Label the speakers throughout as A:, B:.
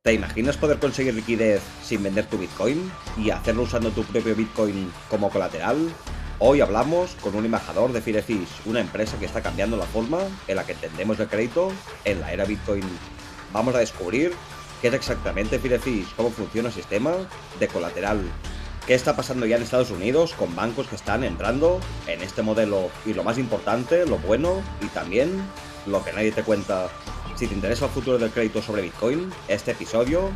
A: ¿Te imaginas poder conseguir liquidez sin vender tu Bitcoin y hacerlo usando tu propio Bitcoin como colateral? Hoy hablamos con un embajador de Firefish, una empresa que está cambiando la forma en la que entendemos el crédito en la era Bitcoin. Vamos a descubrir qué es exactamente Firefish, cómo funciona el sistema de colateral, qué está pasando ya en Estados Unidos con bancos que están entrando en este modelo y lo más importante, lo bueno y también lo que nadie te cuenta. Si te interesa el futuro del crédito sobre Bitcoin, este episodio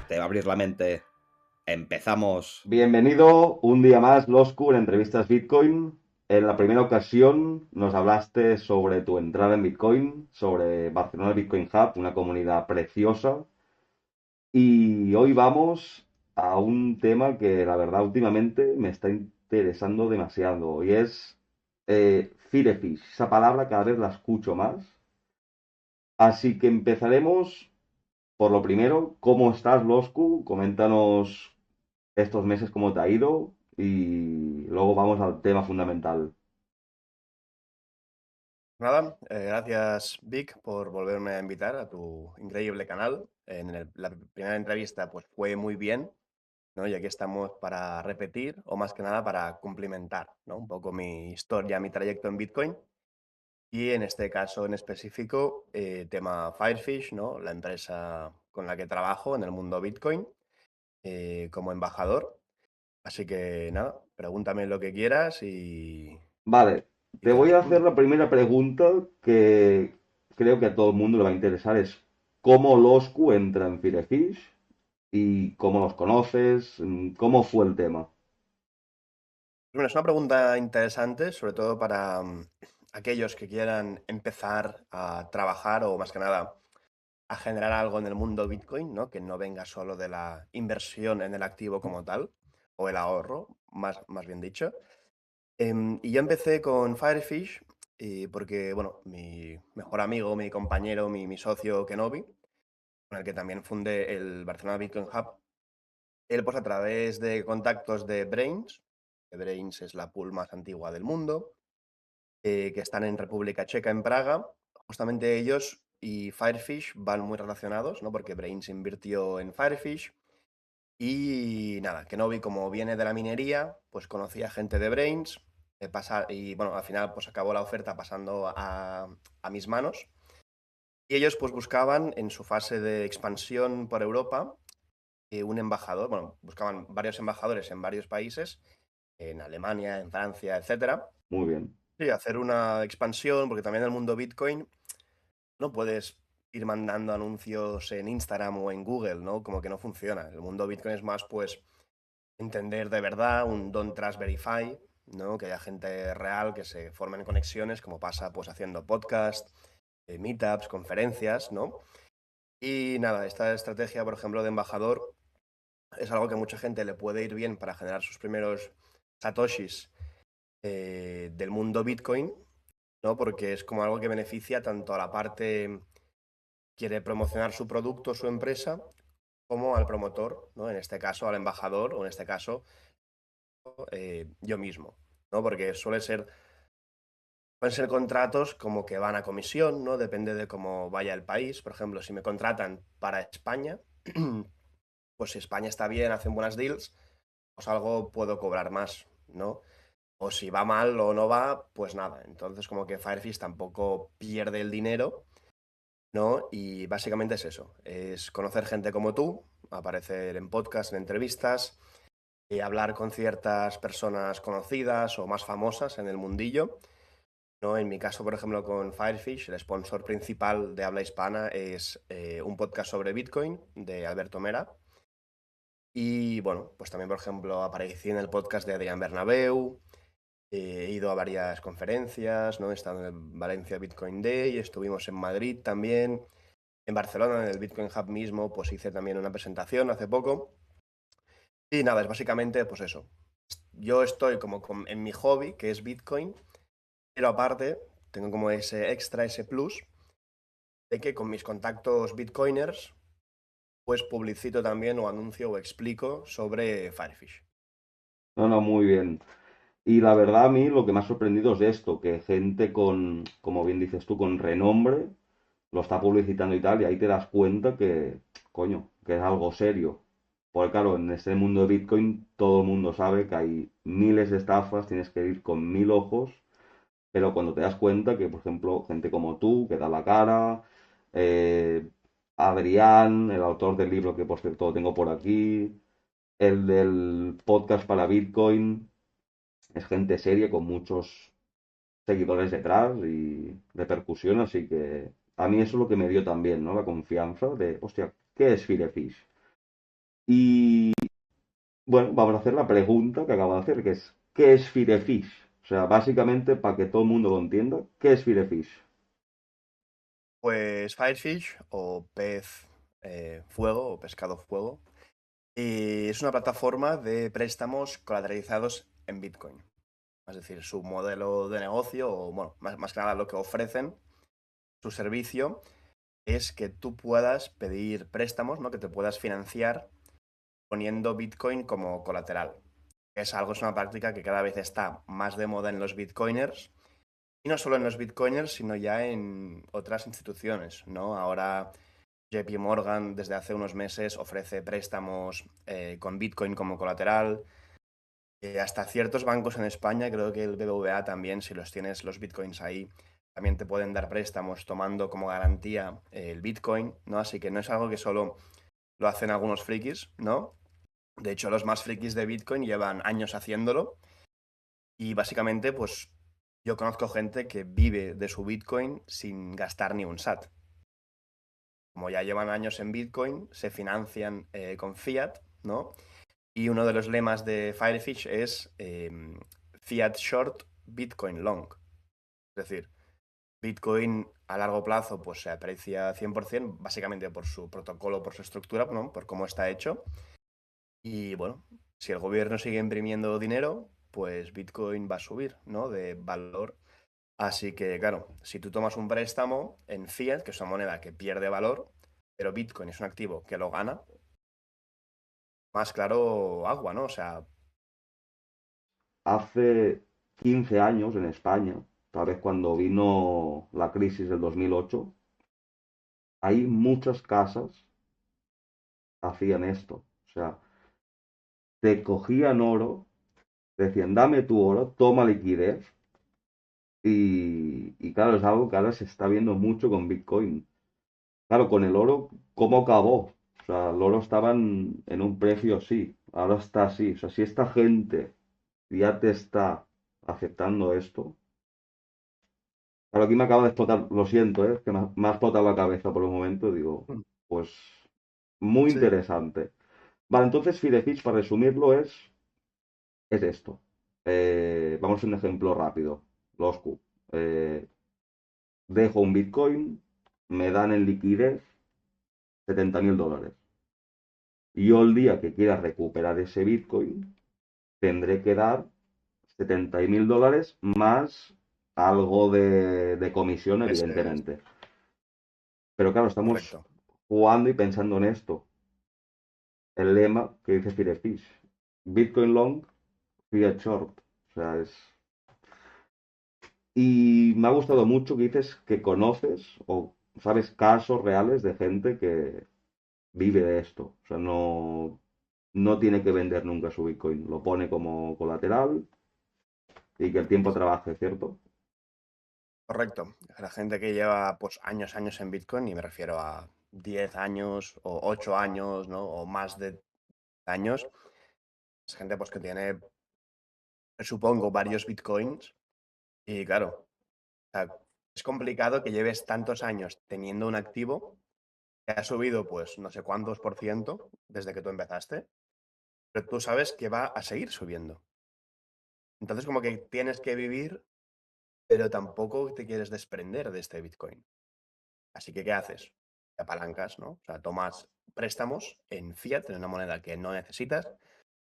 A: te va a abrir la mente. Empezamos. Bienvenido un día más, Loscu, en Entrevistas Bitcoin. En la primera ocasión nos hablaste sobre tu entrada en Bitcoin, sobre Barcelona Bitcoin Hub, una comunidad preciosa. Y hoy vamos a un tema que la verdad últimamente me está interesando demasiado y es Firefish. Esa palabra cada vez la escucho más. Así que empezaremos por lo primero. ¿Cómo estás, Loscu? Coméntanos estos meses cómo te ha ido y luego vamos al tema fundamental.
B: Nada, gracias Vic por volverme a invitar a tu increíble canal. La primera entrevista pues fue muy bien, ¿no? Y aquí estamos para repetir o más que nada para cumplimentar, ¿no? Un poco mi historia, mi trayecto en Bitcoin y en este caso en específico tema Firefish, ¿no? La empresa con la que trabajo en el mundo Bitcoin como embajador. Así que nada, pregúntame lo que quieras
A: Vale,
B: y
A: te
B: te
A: voy a hacer
B: respondo.
A: la primera pregunta que creo que a todo el mundo le va a interesar. Es ¿cómo Loscu entra en Firefish y cómo los conoces? ¿Cómo fue el tema?
B: Bueno, es una pregunta interesante, sobre todo para aquellos que quieran empezar a trabajar o más que nada a generar algo en el mundo Bitcoin, ¿no? Que no venga solo de la inversión en el activo como tal, o el ahorro, más bien dicho. Y yo empecé con Firefish porque, bueno, mi mejor amigo, mi compañero, mi socio Kenobi, con el que también fundé el Barcelona Bitcoin Hub, él pues a través de contactos de Brains, que Brains es la pool más antigua del mundo, que están en República Checa, en Praga. Justamente ellos y Firefish van muy relacionados, ¿no? Porque Brains invirtió en Firefish. Y nada, Kenobi, como viene de la minería, pues conocía gente de Brains. Y bueno, al final pues acabó la oferta pasando a mis manos. Y ellos pues buscaban en su fase de expansión por Europa un embajador, bueno, buscaban varios embajadores en varios países, en Alemania, en Francia, etcétera.
A: Muy bien.
B: Sí, hacer una expansión, porque también el mundo Bitcoin no puedes ir mandando anuncios en Instagram o en Google, ¿no? Como que no funciona. El mundo Bitcoin es más, pues, entender de verdad un Don't Trust Verify, ¿no? Que haya gente real, que se formen conexiones, como pasa, pues, haciendo podcast, meetups, conferencias, ¿no? Y nada, esta estrategia, por ejemplo, de embajador es algo que a mucha gente le puede ir bien para generar sus primeros satoshis del mundo Bitcoin, ¿no? Porque es como algo que beneficia tanto a la parte quiere promocionar su producto, su empresa, como al promotor, ¿no? En este caso al embajador o en este caso yo mismo, ¿no? Porque pueden ser contratos como que van a comisión, ¿no? Depende de cómo vaya el país. Por ejemplo, si me contratan para España, pues si España está bien, hacen buenas deals, pues algo puedo cobrar más, ¿no? O si va mal o no va, pues nada. Entonces como que Firefish tampoco pierde el dinero, ¿no? Y básicamente es eso, es conocer gente como tú, aparecer en podcast, en entrevistas, y hablar con ciertas personas conocidas o más famosas en el mundillo, ¿no? En mi caso, por ejemplo, con Firefish, el sponsor principal de habla hispana es un podcast sobre Bitcoin de Alberto Mera. Y bueno, pues también, por ejemplo, aparecí en el podcast de Adrián Bernabeu. He ido a varias conferencias, ¿no? He estado en el Valencia Bitcoin Day, estuvimos en Madrid también, en Barcelona, en el Bitcoin Hub mismo, pues hice también una presentación hace poco. Y nada, es básicamente pues eso. Yo estoy como en mi hobby, que es Bitcoin, pero aparte tengo como ese extra, ese plus, de que con mis contactos bitcoiners, pues publicito también o anuncio o explico sobre Firefish.
A: No, no, muy bien. Y la verdad a mí lo que me ha sorprendido es esto, que gente con, como bien dices tú, con renombre, lo está publicitando y tal, y ahí te das cuenta que, coño, que es algo serio. Porque claro, en este mundo de Bitcoin todo el mundo sabe que hay miles de estafas, tienes que ir con 1000 ojos, pero cuando te das cuenta que, por ejemplo, gente como tú, que da la cara, eh, Adrián, el autor del libro que por cierto lo tengo por aquí, el del podcast para Bitcoin, es gente seria con muchos seguidores detrás y repercusión, así que a mí eso es lo que me dio también, ¿no? La confianza de, hostia, ¿qué es Firefish? Y bueno, vamos a hacer la pregunta que acabo de hacer, que es, ¿qué es Firefish? O sea, básicamente, para que todo el mundo lo entienda, ¿qué es Firefish?
B: Pues Firefish o pez fuego o pescado fuego es una plataforma de préstamos colateralizados en Bitcoin. Es decir, su modelo de negocio, o bueno, más que nada lo que ofrecen, su servicio, es que tú puedas pedir préstamos, ¿no? Que te puedas financiar poniendo Bitcoin como colateral. Es una práctica que cada vez está más de moda en los Bitcoiners. Y no solo en los Bitcoiners, sino ya en otras instituciones, ¿no? Ahora JP Morgan desde hace unos meses ofrece préstamos con Bitcoin como colateral. Hasta ciertos bancos en España, creo que el BBVA también, si los tienes los Bitcoins ahí, también te pueden dar préstamos tomando como garantía el Bitcoin, ¿no? Así que no es algo que solo lo hacen algunos frikis, ¿no? De hecho, los más frikis de Bitcoin llevan años haciéndolo y básicamente, pues yo conozco gente que vive de su Bitcoin sin gastar ni un SAT. Como ya llevan años en Bitcoin, se financian con fiat, ¿no? Y uno de los lemas de Firefish es Fiat Short, Bitcoin Long. Es decir, Bitcoin a largo plazo pues, se aprecia 100%, básicamente por su protocolo, por su estructura, ¿no? Por cómo está hecho. Y bueno, si el gobierno sigue imprimiendo dinero, pues Bitcoin va a subir, ¿no? De valor. Así que, claro, si tú tomas un préstamo en fiat, que es una moneda que pierde valor, pero Bitcoin es un activo que lo gana, más claro agua, ¿no? O sea,
A: Hace 15 años en España, tal vez cuando vino la crisis del 2008, hay muchas casas hacían esto. O sea, te cogían oro, te decían, dame tu oro, toma liquidez. Y claro, es algo que ahora se está viendo mucho con Bitcoin. Claro, con el oro, ¿cómo acabó? O sea, el oro estaba en un precio así, ahora está así. O sea, si esta gente ya te está aceptando esto. Claro, aquí me acaba de explotar, lo siento, es que me ha explotado la cabeza por un momento, digo,
B: mm,
A: pues muy
B: sí,
A: interesante. Vale, entonces Fidefish, para resumirlo, es esto. Vamos a un ejemplo rápido. Los Q. Eh, Dejo un Bitcoin, me dan en liquidez 70.000 dólares. Y yo el día que quiera recuperar ese Bitcoin, tendré que dar 70.000 dólares más algo de comisión,
B: ese es
A: evidentemente. Pero claro, estamos
B: correcto.
A: jugando y pensando en esto. El lema que dice Firefish. Bitcoin long, fiat short. O sea, es... Y me ha gustado mucho que dices que conoces o sabes casos reales de gente que vive de esto. O sea, no tiene que vender nunca su Bitcoin. Lo pone como colateral y que el tiempo trabaje, ¿cierto?
B: Correcto. La gente que lleva pues años en Bitcoin, y me refiero a 10 años o 8 años, ¿no? O más de años, es gente pues que tiene, supongo, varios Bitcoins. Y claro, o sea, es complicado que lleves tantos años teniendo un activo que ha subido pues no sé cuántos por ciento desde que tú empezaste, pero tú sabes que va a seguir subiendo. Entonces como que tienes que vivir, pero tampoco te quieres desprender de este Bitcoin. Así que, ¿qué haces? Te apalancas, ¿no? O sea, tomas préstamos en fiat, en una moneda que no necesitas,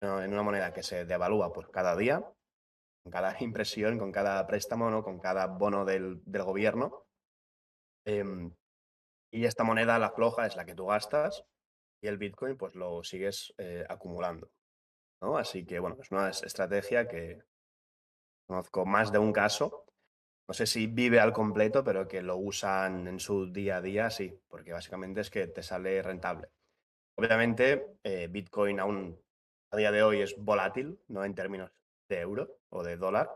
B: en una moneda que se devalúa pues, cada día, con cada impresión, con cada préstamo, ¿no? Con cada bono del gobierno. Em, y esta moneda, la floja, es la que tú gastas y el Bitcoin pues lo sigues acumulando, ¿no? Así que, bueno, es una estrategia que conozco más de un caso. No sé si vive al completo, pero que lo usan en su día a día, sí, porque básicamente es que te sale rentable. Obviamente, Bitcoin aún a día de hoy es volátil, ¿no? En términos de euro o de dólar,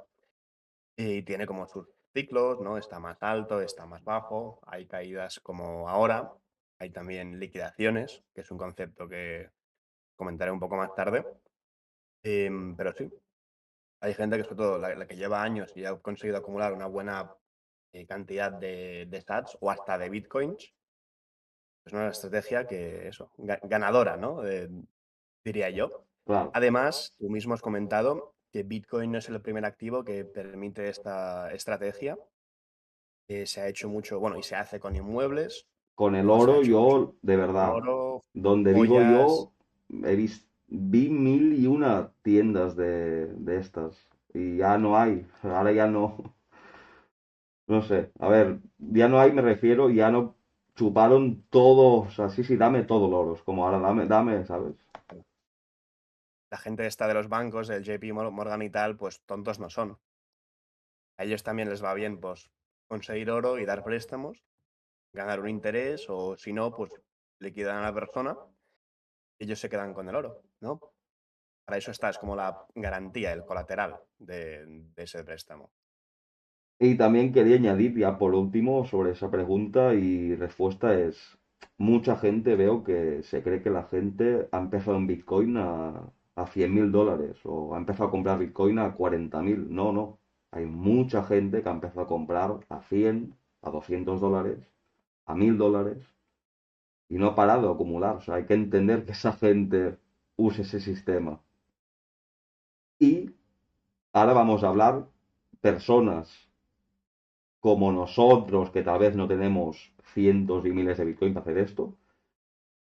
B: y tiene como sus ciclos, ¿no? Está más alto, está más bajo, hay caídas como ahora, hay también liquidaciones, que es un concepto que comentaré un poco más tarde. Pero sí, hay gente que sobre todo la que lleva años y ha conseguido acumular una buena cantidad de sats o hasta de bitcoins. Es una estrategia que, eso, ganadora, ¿no? Diría yo.
C: Claro,
B: Además, tú mismo has comentado que Bitcoin no es el primer activo que permite esta estrategia. Se ha hecho mucho, bueno, y se hace con inmuebles,
C: con el
B: o se ha
C: oro
B: hecho mucho
C: yo, de
B: con
C: verdad,
B: oro,
C: donde vivo
B: joyas.
C: yo, vi 1001 tiendas de estas y ya no hay, ahora ya no, no sé, a ver, ya no hay, me refiero, ya no chuparon todo, o sea, sí, sí, dame todo el oro, es como ahora dame, ¿sabes?
B: La gente esta de los bancos, el JP Morgan y tal, pues tontos no son. A ellos también les va bien, pues, conseguir oro y dar préstamos, ganar un interés, o si no, pues liquidan a la persona y ellos se quedan con el oro, ¿no? Para eso está, es como la garantía, el colateral de ese préstamo.
C: Y también quería añadir ya por último sobre esa pregunta y respuesta es, mucha gente veo que se cree que la gente ha empezado en Bitcoin a 100.000 dólares o ha empezado a comprar Bitcoin a 40.000. No, no. Hay mucha gente que ha empezado a comprar a 100, a 200 dólares, a 1.000 dólares y no ha parado de acumular. O sea, hay que entender que esa gente use ese sistema. Y ahora vamos a hablar personas como nosotros, que tal vez no tenemos cientos y miles de Bitcoin para hacer esto,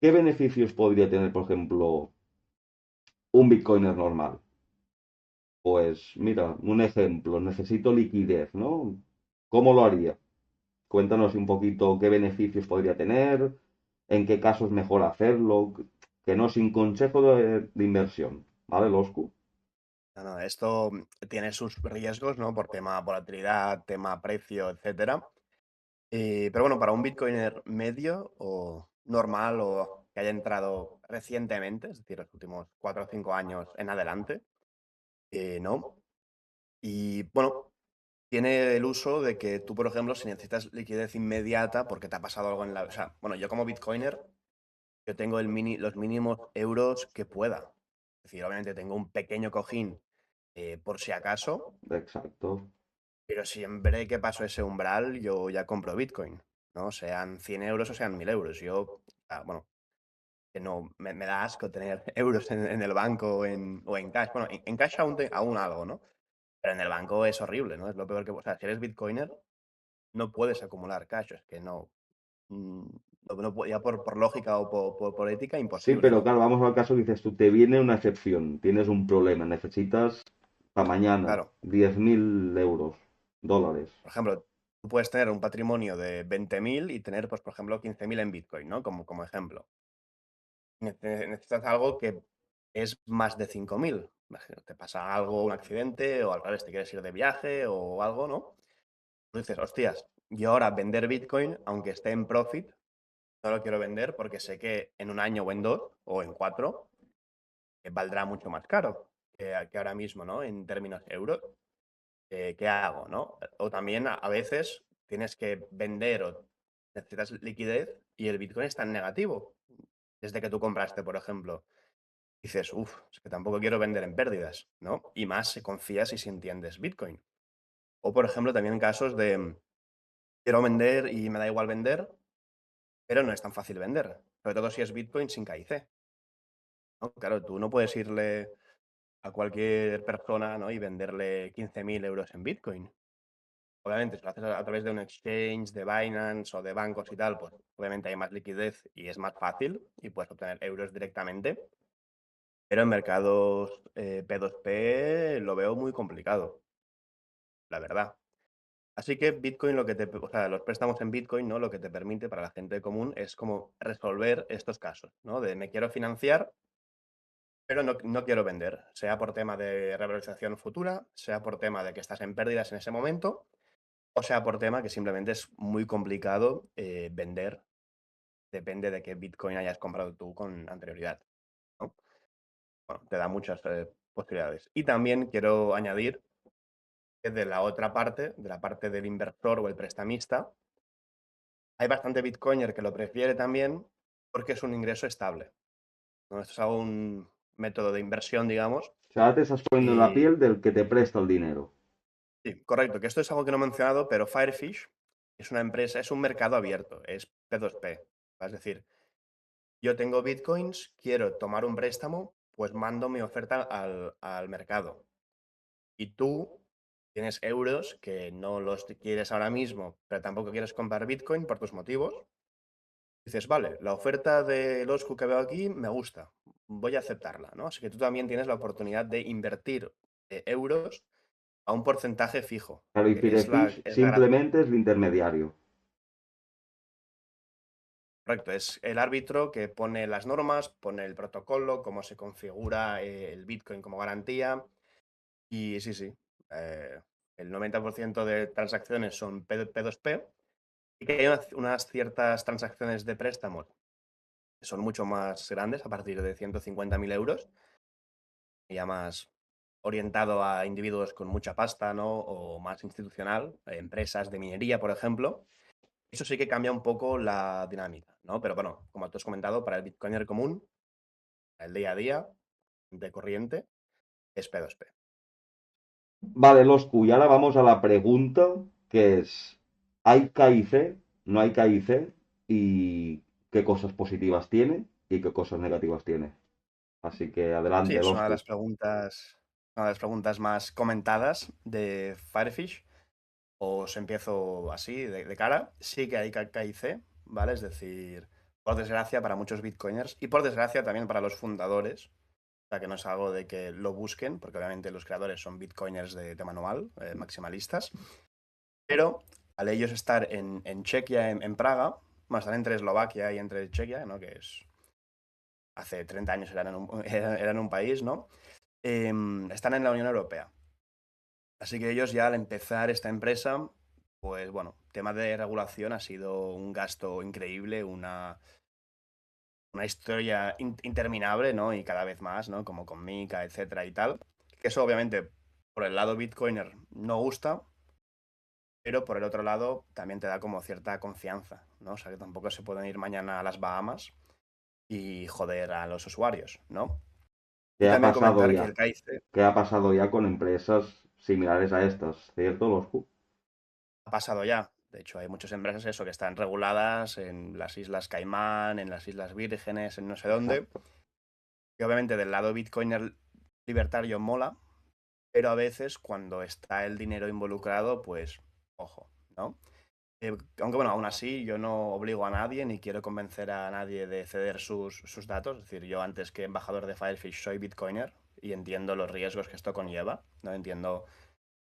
C: ¿qué beneficios podría tener, por ejemplo, un Bitcoiner normal? Pues mira, un ejemplo, necesito liquidez, ¿no? ¿Cómo lo haría? Cuéntanos un poquito qué beneficios podría tener, en qué caso es mejor hacerlo, que no sin consejo de inversión, ¿vale, Loscu?
B: No, no, esto tiene sus riesgos, ¿no? Por tema volatilidad, tema precio, etcétera. Pero bueno, para un Bitcoiner medio o normal o que haya entrado recientemente, es decir, los últimos 4 o 5 años en adelante, no. Y bueno, tiene el uso de que tú, por ejemplo, si necesitas liquidez inmediata porque te ha pasado algo en la... O sea, bueno, yo como Bitcoiner, yo tengo los mínimos euros que pueda. Es decir, obviamente tengo un pequeño cojín por si acaso,
C: Exacto.
B: pero siempre que paso ese umbral, yo ya compro Bitcoin, ¿no? Sean 100 euros o sean 1000 euros. Yo, bueno, que no, me da asco tener euros en el banco o en cash. Bueno, en cash aún algo, ¿no? Pero en el banco es horrible, ¿no? Es lo peor que... O sea, si eres Bitcoiner, no puedes acumular cash. Es que no... mm, ya por lógica o por ética,
C: Sí,
B: imposible,
C: pero
B: ¿no?
C: claro, vamos al caso que dices tú, te viene una excepción, tienes un problema, necesitas para mañana
B: Claro.
C: 10.000 euros, dólares.
B: Por ejemplo, tú puedes tener un patrimonio de 20.000 y tener, pues, por ejemplo, 15.000 en Bitcoin, ¿no? Como ejemplo. Necesitas algo que es más de 5.000. Imagínate, te pasa algo, un accidente, o al revés, te quieres ir de viaje o algo, ¿no? Tú dices, hostias, yo ahora vender Bitcoin, aunque esté en profit, no lo quiero vender porque sé que en un año o en dos o en cuatro valdrá mucho más caro que ahora mismo, ¿no? En términos euros. ¿Qué hago, no? O también a veces tienes que vender o necesitas liquidez y el Bitcoin está en negativo. Desde que tú compraste, por ejemplo, dices, uff, es que tampoco quiero vender en pérdidas, ¿no? Y más si confías y si entiendes Bitcoin. O, por ejemplo, también casos de quiero vender y me da igual vender, pero no es tan fácil vender. Sobre todo si es Bitcoin sin KIC, ¿no? Claro, tú no puedes irle a cualquier persona, ¿no? Y venderle 15.000 euros en Bitcoin. Obviamente, si lo haces a través de un exchange, de Binance o de bancos y tal, pues obviamente hay más liquidez y es más fácil y puedes obtener euros directamente. Pero en mercados P2P lo veo muy complicado, la verdad. Así que Bitcoin o sea, los préstamos en Bitcoin, ¿no? Lo que te permite para la gente común es como resolver estos casos, ¿no? De me quiero financiar, pero no quiero vender, sea por tema de revalorización futura, sea por tema de que estás en pérdidas en ese momento, o sea por tema que simplemente es muy complicado vender. depende de qué Bitcoin hayas comprado tú con anterioridad, ¿no? Bueno, te da muchas posibilidades. Y también quiero añadir que de la otra parte, de la parte del inversor o el prestamista, hay bastante Bitcoiner que lo prefiere también porque es un ingreso estable, ¿no? Esto es algo, un método de inversión, digamos.
C: O sea, te estás poniendo en la
B: Y
C: piel del que te presta el dinero.
B: sí, correcto, que esto es algo que no he mencionado, pero Firefish es una empresa, es un mercado abierto, es P2P. Es decir, yo tengo Bitcoins, quiero tomar un préstamo, pues mando mi oferta al mercado. Y tú tienes euros que no los quieres ahora mismo, pero tampoco quieres comprar Bitcoin por tus motivos. Dices, vale, la oferta de los que veo aquí me gusta, voy a aceptarla, ¿no? Así que tú también tienes la oportunidad de invertir euros a un porcentaje fijo,
C: Claro, y
B: que es la,
C: Firefish
B: es la gracia.
C: simplemente es el intermediario.
B: Correcto, es el árbitro que pone las normas, pone el protocolo, cómo se configura el Bitcoin como garantía. Y sí, sí, eh, el 90% de transacciones son P2P y que hay unas ciertas transacciones de préstamos que son mucho más grandes, a partir de 150.000 euros, ya más orientado a individuos con mucha pasta, ¿no? O más institucional, empresas de minería, por ejemplo. Eso sí que cambia un poco la dinámica, ¿no? Pero bueno, como tú has comentado, para el Bitcoiner común, el día a día, de corriente, es P2P.
C: Vale, Loscu, y ahora vamos a la pregunta que es, ¿hay KIC? ¿No hay KIC? ¿Y qué cosas positivas tiene y qué cosas negativas tiene? Así que
B: Sí,
C: adelante,
B: es
C: Loscu.
B: una de las preguntas más comentadas de Firefish. Os empiezo así, de cara. Sí que hay KIC, ¿vale? Es decir, por desgracia para muchos bitcoiners y por desgracia también para los fundadores. O sea, que no es algo de que lo busquen, porque obviamente los creadores son bitcoiners de manual, maximalistas. Pero al ellos estar en Chequia, en Praga, más estar entre Eslovaquia y entre Chequia, ¿no? Que es hace 30 años eran un país, ¿no? Están en la Unión Europea. Así que ellos ya al empezar esta empresa, pues bueno, tema de regulación ha sido un gasto increíble, una historia interminable, ¿no? Y cada vez más, ¿no? Como con Mica, etcétera y tal. Que eso obviamente por el lado Bitcoiner no gusta, pero por el otro lado también te da como cierta confianza, ¿no? O sea que tampoco se pueden ir mañana a las Bahamas y joder a los usuarios, ¿no?
C: ¿Qué
B: Y
C: ha
B: también
C: pasado
B: comentar que
C: ya?
B: el KIC
C: ¿Qué ha pasado ya con empresas similares a estas? ¿Cierto, Loscu?
B: ha pasado ya. De hecho, hay muchas empresas eso que están reguladas en las Islas Caimán, en las Islas Vírgenes, en no sé dónde.
C: Exacto.
B: Y obviamente del lado Bitcoiner libertario mola, pero a veces cuando está el dinero involucrado, pues ojo, ¿no? Aunque bueno, aún así yo no obligo a nadie ni quiero convencer a nadie de ceder sus datos. Es decir, yo antes que embajador de Firefish soy Bitcoiner y entiendo los riesgos que esto conlleva, ¿no? Entiendo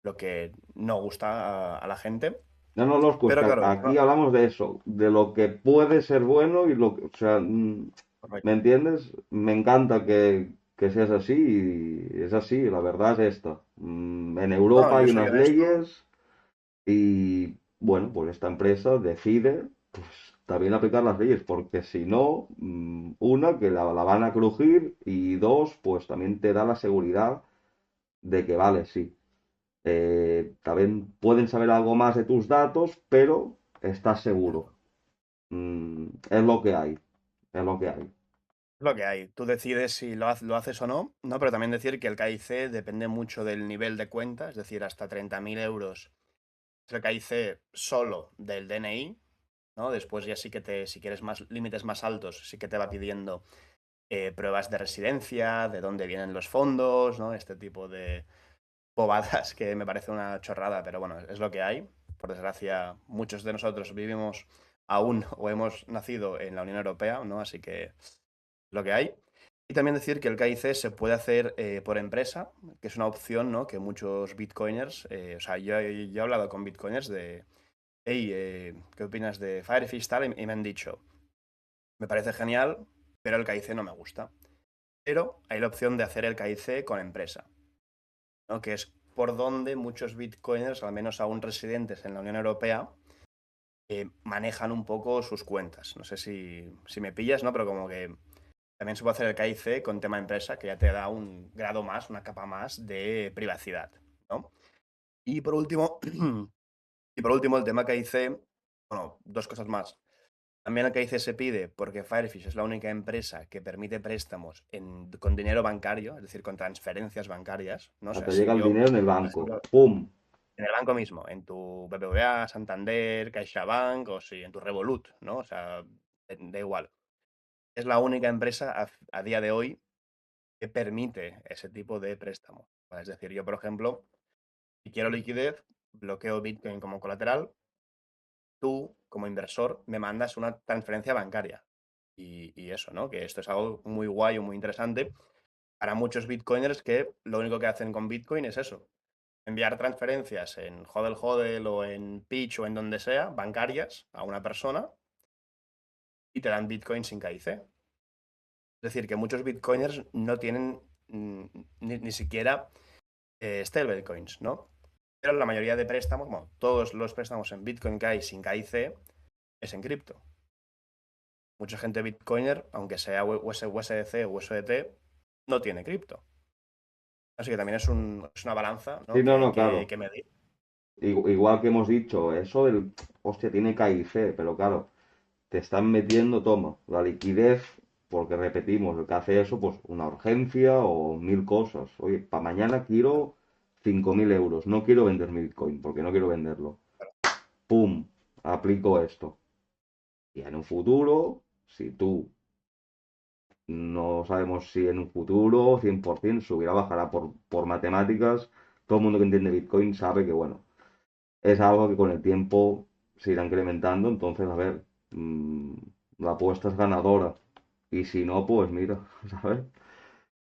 B: lo que no gusta a la gente.
C: No, no, Loscu, es
B: Pero
C: que
B: claro, el
C: aquí
B: tema...
C: hablamos de eso, de lo que puede ser bueno y lo que, o sea, ¿me
B: Correcto.
C: entiendes? Me encanta que seas así y es así, la verdad es esta. En
B: No,
C: Europa hay
B: yo soy
C: unas
B: honesto.
C: leyes y, bueno, pues esta empresa decide, pues, también aplicar las leyes, porque si no, una, que la van a crujir y dos, pues también te da la seguridad de que, vale, sí. También pueden saber algo más de tus datos, pero estás seguro. Es lo que hay. Es lo que hay.
B: Es lo que hay. Tú decides si lo haces o no, ¿no? Pero también decir que el KIC depende mucho del nivel de cuenta, es decir, hasta 30.000 euros es el KIC solo del DNI, ¿no? Después ya sí que si quieres más límites más altos, sí que te va pidiendo pruebas de residencia, de dónde vienen los fondos, ¿no? Este tipo de bobadas que me parece una chorrada, pero bueno, es lo que hay. Por desgracia, muchos de nosotros vivimos aún o hemos nacido en la Unión Europea, ¿no? Así que lo que hay. Y también decir que el KIC se puede hacer por empresa, que es una opción, ¿no? Que muchos bitcoiners, o sea, yo he hablado con bitcoiners de, hey, ¿qué opinas de Firefish tal? Y me han dicho, me parece genial, pero el KIC no me gusta. Pero hay la opción de hacer el KIC con empresa, ¿no? Que es por donde muchos bitcoiners, al menos aún residentes en la Unión Europea, manejan un poco sus cuentas. No sé si me pillas, ¿no? Pero como que también se puede hacer el KIC con tema empresa, que ya te da un grado más, una capa más de privacidad, ¿no? Y por último, el tema KIC, bueno, dos cosas más. También el KIC se pide porque Firefish es la única empresa que permite préstamos con dinero bancario, es decir, con transferencias bancarias, ¿no? O
C: sea,
B: sea,
C: te
B: si
C: llega el
B: yo,
C: dinero en el
B: por
C: banco.
B: ejemplo,
C: ¡Pum!
B: en el banco mismo, en tu BBVA, Santander, CaixaBank o si en tu Revolut, ¿no? O sea, da igual. Es la única empresa a día de hoy que permite ese tipo de préstamo. Es decir, yo, por ejemplo, si quiero liquidez, bloqueo Bitcoin como colateral, tú, como inversor, me mandas una transferencia bancaria. Y eso, ¿no? Que esto es algo muy guay o muy interesante para muchos bitcoiners que lo único que hacen con Bitcoin es eso. Enviar transferencias en Hodl Hodl o en Pitch o en donde sea, bancarias, a una persona y te dan Bitcoin sin KIC. Es decir, que muchos bitcoiners no tienen ni siquiera stablecoins, ¿no? Pero la mayoría de préstamos, bueno, todos los préstamos en Bitcoin que hay sin KIC es en cripto. Mucha gente bitcoiner, aunque sea USDC o USDT, no tiene cripto. Así que también es una balanza,
C: Sí,
B: ¿no?
C: no,
B: que hay
C: no,
B: que,
C: claro.
B: que medir.
C: Igual que hemos dicho, eso del, hostia, tiene KIC, pero claro, te están metiendo, toma, la liquidez, porque repetimos, el que hace eso, pues una urgencia o mil cosas. Oye, para mañana quiero 5.000 euros, no quiero vender mi Bitcoin, porque no quiero venderlo. ¡Pum! Aplico esto. Y en un futuro, si tú no sabemos si en un futuro 100% subirá, bajará por matemáticas, todo el mundo que entiende Bitcoin sabe que, bueno, es algo que con el tiempo se irá incrementando, entonces, a ver, la apuesta es ganadora. Y si no, pues mira, ¿sabes?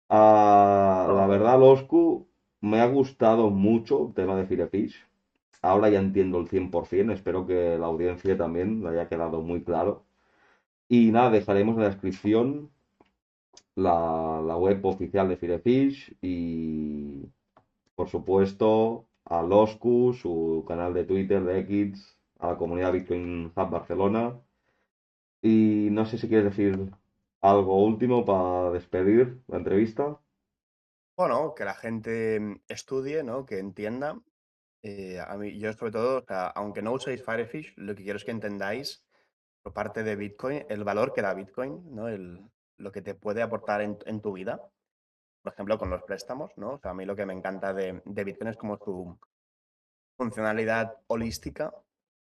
C: La
B: No,
C: verdad, Loscu, me ha gustado mucho el tema de Firefish. Ahora ya entiendo el 100%, espero que la audiencia también le haya quedado muy claro. Y nada, dejaremos en la descripción la web oficial de Firefish y, por supuesto, a Loscu, su canal de Twitter, de X, a la comunidad Bitcoin Hub Barcelona. Y no sé si quieres decir algo último para despedir la entrevista.
B: bueno, que la gente estudie, ¿no? Que entienda. A mí, yo sobre todo, o sea, aunque no uséis Firefish, lo que quiero es que entendáis por parte de Bitcoin el valor que da Bitcoin, ¿no? Lo que te puede aportar en tu vida. Por ejemplo, con los préstamos, ¿no? O sea, a mí lo que me encanta de Bitcoin es como su funcionalidad holística,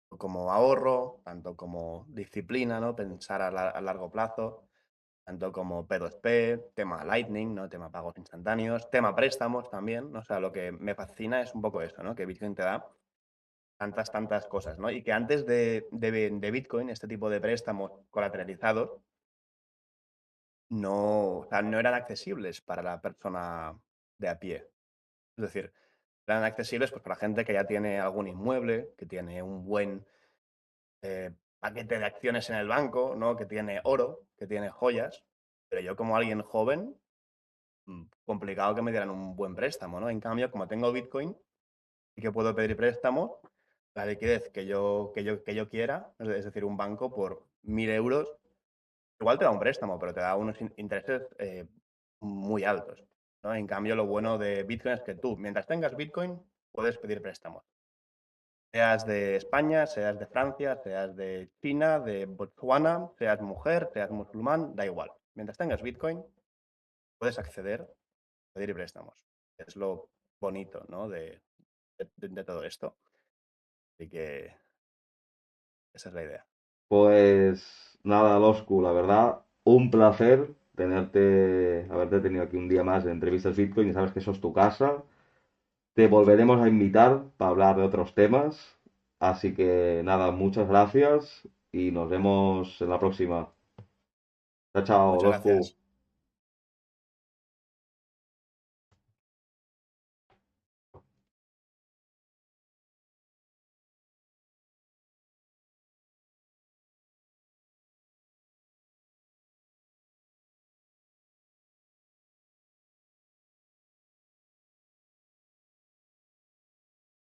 B: como ahorro, tanto como disciplina, ¿no? Pensar a largo plazo, tanto como P2P, tema Lightning, ¿no? Tema pagos instantáneos, tema préstamos también, ¿no? O sea, lo que me fascina es un poco eso, ¿no? Que Bitcoin te da tantas cosas, ¿no? Y que antes de Bitcoin, este tipo de préstamos colateralizados no, o sea, no eran accesibles para la persona de a pie. Es decir, eran accesibles pues, para gente que ya tiene algún inmueble, que tiene un buen paquete de acciones en el banco, ¿no? Que tiene oro, que tiene joyas. Pero yo como alguien joven, complicado que me dieran un buen préstamo, ¿no? En cambio, como tengo Bitcoin y que puedo pedir préstamo, la liquidez que yo quiera, es decir, un banco por 1.000 euros, igual te da un préstamo, pero te da unos intereses muy altos, ¿no? En cambio, lo bueno de Bitcoin es que tú, mientras tengas Bitcoin, puedes pedir préstamos. Seas de España, seas de Francia, seas de China, de Botswana, seas mujer, seas musulmán, da igual. Mientras tengas Bitcoin, puedes acceder a pedir préstamos. Es lo bonito, ¿no? de todo esto. Así que esa es la idea.
C: Pues nada, Loscu, la verdad, un placer haberte tenido aquí un día más de entrevistas Bitcoin y sabes que eso es tu casa. Te volveremos a invitar para hablar de otros temas. Así que nada, muchas gracias y nos vemos en la próxima. Chao, chao,
B: Muchas
C: Loscu.
B: gracias.